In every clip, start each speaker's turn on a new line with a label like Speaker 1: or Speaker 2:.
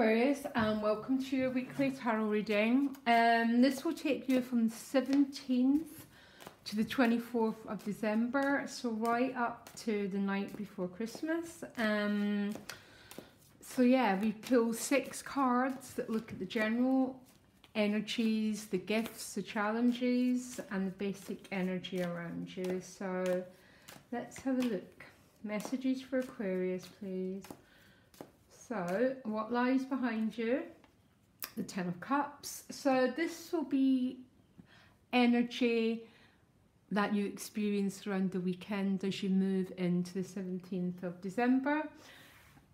Speaker 1: Aquarius, and welcome to your weekly tarot reading. This will take you from the 17th to the 24th of December, so right up to the night before Christmas. So yeah, we pull 6 cards that look at the general energies, the gifts, the challenges, and the basic energy around you. So let's have a look. Messages for Aquarius, please. So, what lies behind you? The Ten of Cups. So this will be energy that you experience around the weekend as you move into the 17th of December.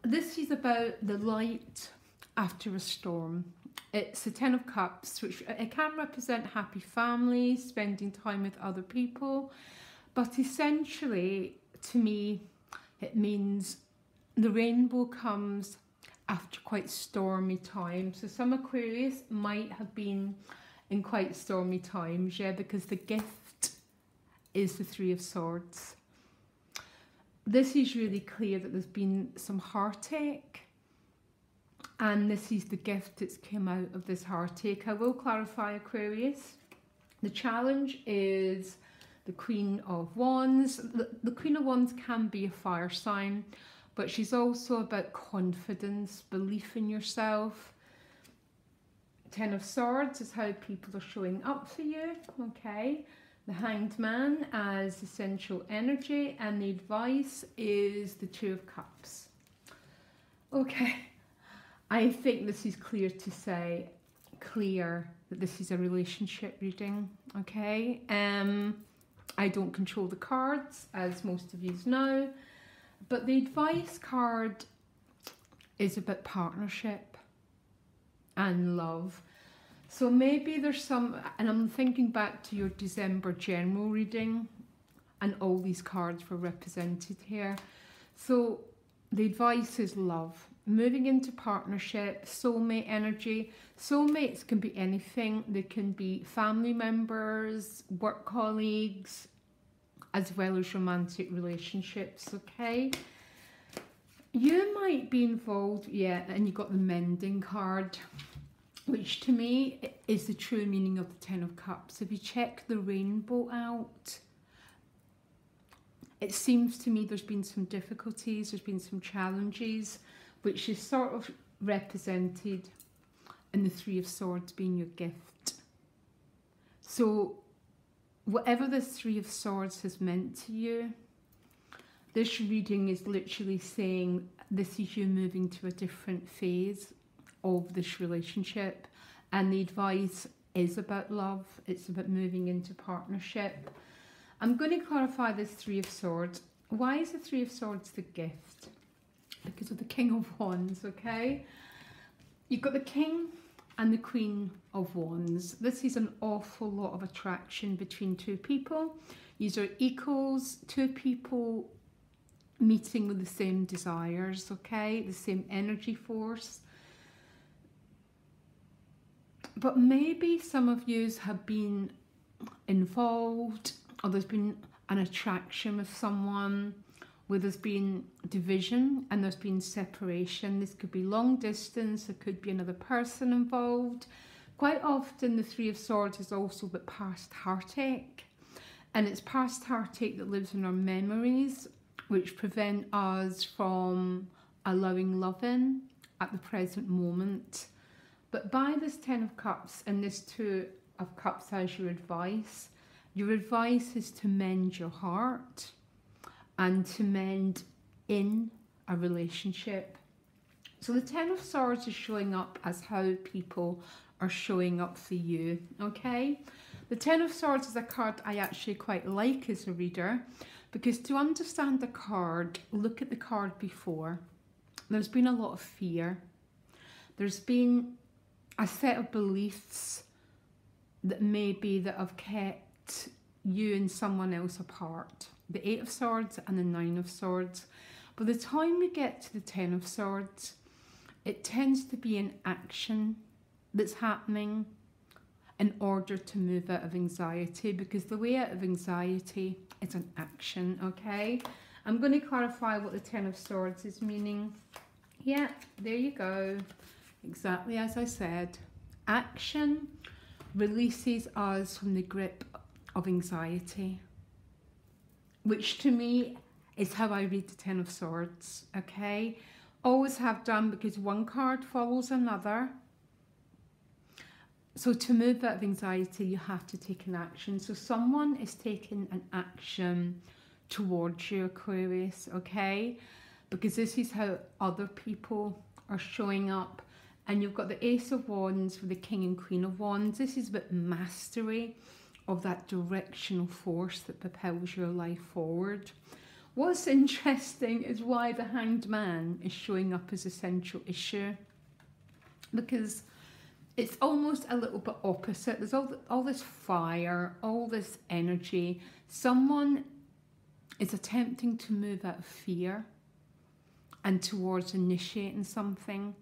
Speaker 1: This is about the light after a storm. It's the Ten of Cups, which it can represent happy families, spending time with other people. But essentially, to me, it means the rainbow comes after quite stormy times. So some Aquarius might have been in quite stormy times, yeah, because the gift is the Three of Swords. This is really clear that there's been some heartache, and this is the gift that's come out of this heartache. I will clarify, Aquarius. The challenge is the Queen of Wands. The Queen of Wands can be a fire sign, but she's also about confidence, belief in yourself. Ten of Swords is how people are showing up for you, okay? The Hanged Man as essential energy, and the advice is the Two of Cups. Okay, I think this is clear to say, that this is a relationship reading, okay? I don't control the cards, as most of you know. But the advice card is about partnership and love. So maybe there's some, and I'm thinking back to your December general reading, and all these cards were represented here. So the advice is love, moving into partnership, soulmate energy. Soulmates can be anything. They can be family members, work colleagues, as well as romantic relationships, okay? You might be involved, yeah, and you got the mending card, which to me is the true meaning of the Ten of Cups. If you check the rainbow out, it seems to me there's been some difficulties, there's been some challenges, which is sort of represented in the Three of Swords being your gift. So whatever the Three of Swords has meant to you, this reading is literally saying this is you moving to a different phase of this relationship, and the advice is about love. It's about moving into partnership. I'm going to clarify this Three of Swords. Why is the Three of Swords the gift? Because of the King of Wands, okay? You've got the King and the Queen of Wands. This is an awful lot of attraction between two people. These are equals, two people meeting with the same desires, okay? The same energy force. But maybe some of you have been involved, or there's been an attraction with someone where there's been division and there's been separation. This could be long distance, there could be another person involved. Quite often the Three of Swords is also about past heartache, and it's past heartache that lives in our memories, which prevent us from allowing love in at the present moment. But by this Ten of Cups and this Two of Cups as your advice is to mend your heart and to mend in a relationship. So the Ten of Swords is showing up as how people are showing up for you, okay? The Ten of Swords is a card I actually quite like as a reader, because to understand the card, look at the card before. There's been a lot of fear. There's been a set of beliefs that have kept you and someone else apart. The Eight of Swords and the Nine of Swords. By the time we get to the Ten of Swords, it tends to be an action that's happening in order to move out of anxiety, because the way out of anxiety is an action, okay? I'm going to clarify what the Ten of Swords is meaning. Yeah, there you go. exactly as I said, action releases us from the grip of anxiety, which to me is how I read the Ten of Swords, okay? Always have done, because one card follows another. So to move out of anxiety, you have to take an action. So someone is taking an action towards you, Aquarius, okay? Because this is how other people are showing up. And you've got the Ace of Wands with the King and Queen of Wands. This is about mastery of that directional force that propels your life forward. What's interesting is why the Hanged Man is showing up as a central issue. Because it's almost a little bit opposite. There's all this fire, all this energy. Someone is attempting to move out of fear and towards initiating something.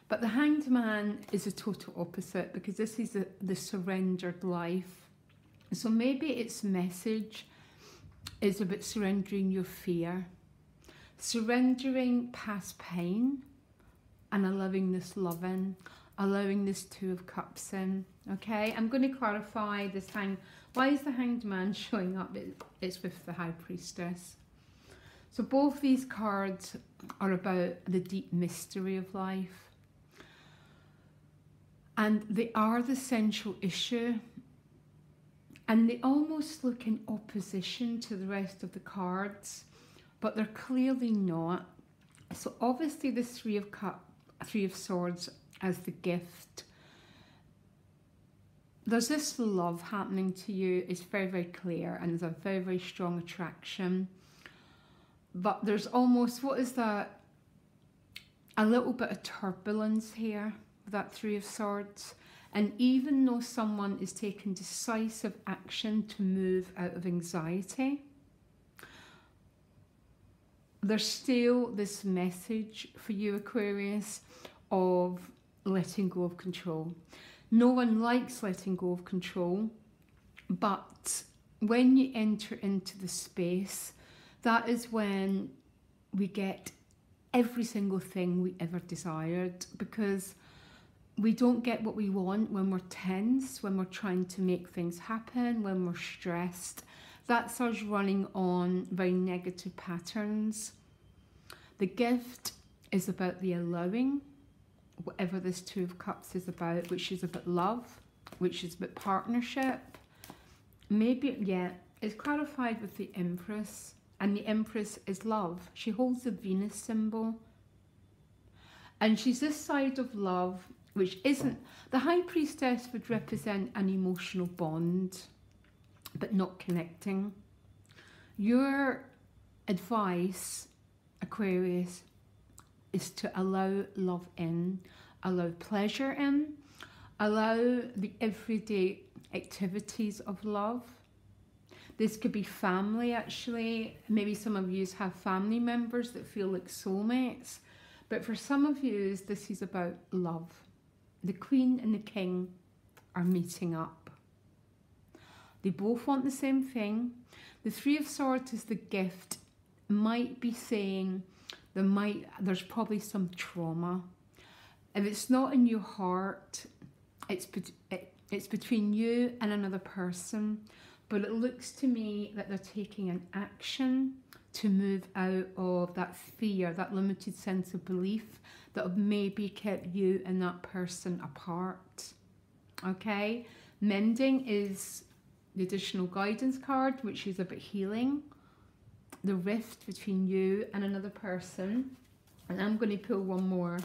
Speaker 1: But the Hanged Man is a total opposite, because this is the surrendered life. So maybe its message is about surrendering your fear, surrendering past pain and allowing this love in, allowing this Two of Cups in. Okay, I'm going to clarify this why is the Hanged Man showing up? It's with the High Priestess. So both these cards are about the deep mystery of life. And they are the central issue. And they almost look in opposition to the rest of the cards, but they're clearly not. So obviously the Three of Swords as the gift. There's this love happening to you. It's very, very clear, and there's a very, very strong attraction. But there's almost, what is that? A little bit of turbulence here, that Three of Swords. And even though someone is taking decisive action to move out of anxiety, there's still this message for you, Aquarius, of letting go of control. No one likes letting go of control, but when you enter into the space, that is when we get every single thing we ever desired, because we don't get what we want when we're tense, when we're trying to make things happen, when we're stressed. That's us running on very negative patterns. The gift is about the allowing, whatever this Two of Cups is about, which is about love, which is about partnership. Maybe, yeah, it's clarified with the Empress, and the Empress is love. She holds the Venus symbol, and she's this side of love, which isn't, the High Priestess would represent an emotional bond, but not connecting. Your advice, Aquarius, is to allow love in, allow pleasure in, allow the everyday activities of love. This could be family, actually. Maybe some of you have family members that feel like soulmates, but for some of you, this is about love. The Queen and the King are meeting up. They both want the same thing. The Three of Swords is the gift. Might be saying there's probably some trauma. If it's not in your heart, it's between you and another person. But it looks to me that they're taking an action to move out of that fear, that limited sense of belief that have maybe kept you and that person apart. Okay? Mending is the additional guidance card, which is about healing, the rift between you and another person. And I'm going to pull one more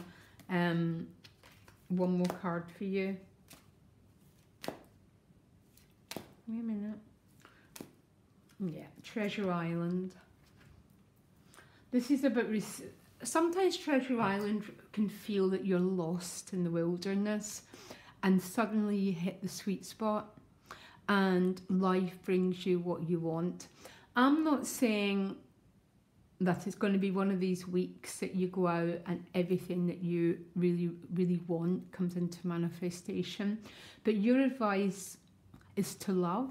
Speaker 1: card for you. Wait a minute. Yeah, Treasure Island. This is about, sometimes Treasure Island can feel that you're lost in the wilderness and suddenly you hit the sweet spot and life brings you what you want. I'm not saying that it's going to be one of these weeks that you go out and everything that you really, really want comes into manifestation, but your advice is to love.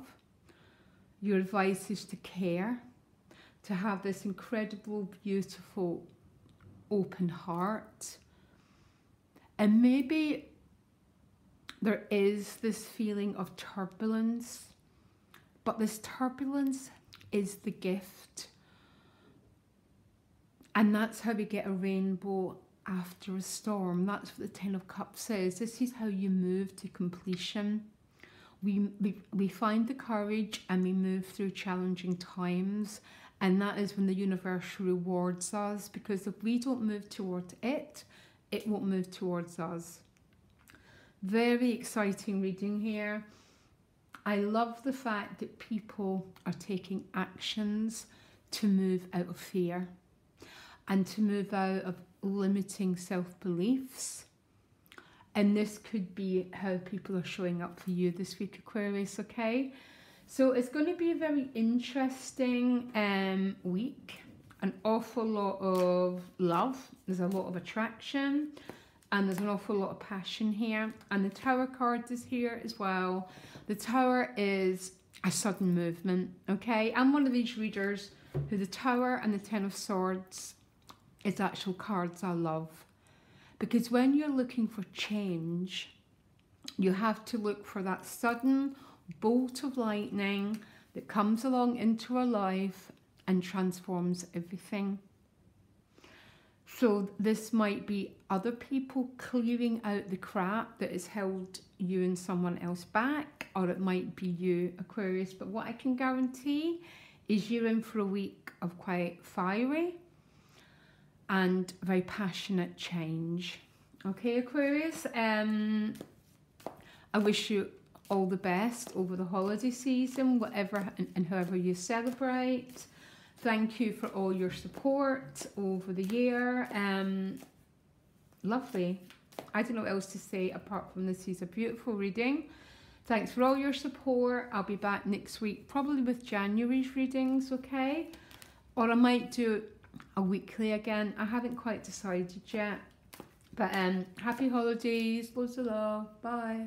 Speaker 1: Your advice is to care, to have this incredible, beautiful, open heart. And maybe there is this feeling of turbulence, but this turbulence is the gift. And that's how we get a rainbow after a storm. That's what the Ten of Cups says. This is how you move to completion. We find the courage and we move through challenging times. And that is when the universe rewards us, because if we don't move towards it, it won't move towards us. Very exciting reading here. I love the fact that people are taking actions to move out of fear and to move out of limiting self-beliefs. And this could be how people are showing up for you this week, Aquarius, okay? So it's going to be a very interesting week. An awful lot of love. There's a lot of attraction. And there's an awful lot of passion here. And the Tower card is here as well. The Tower is a sudden movement, okay? I'm one of these readers who the Tower and the Ten of Swords is actual cards I love. Because when you're looking for change, you have to look for that sudden bolt of lightning that comes along into our life and transforms everything. So this might be other people clearing out the crap that has held you and someone else back, or it might be you, Aquarius. But what I can guarantee is you're in for a week of quite fiery and very passionate change. Okay, Aquarius, I wish you all the best over the holiday season, whatever and however you celebrate. Thank you for all your support over the year. Lovely. I don't know what else to say apart from this is a beautiful reading. Thanks for all your support. I'll be back next week, probably with January's readings, okay? Or I might do a weekly again. I haven't quite decided yet. But happy holidays, loads of love, bye.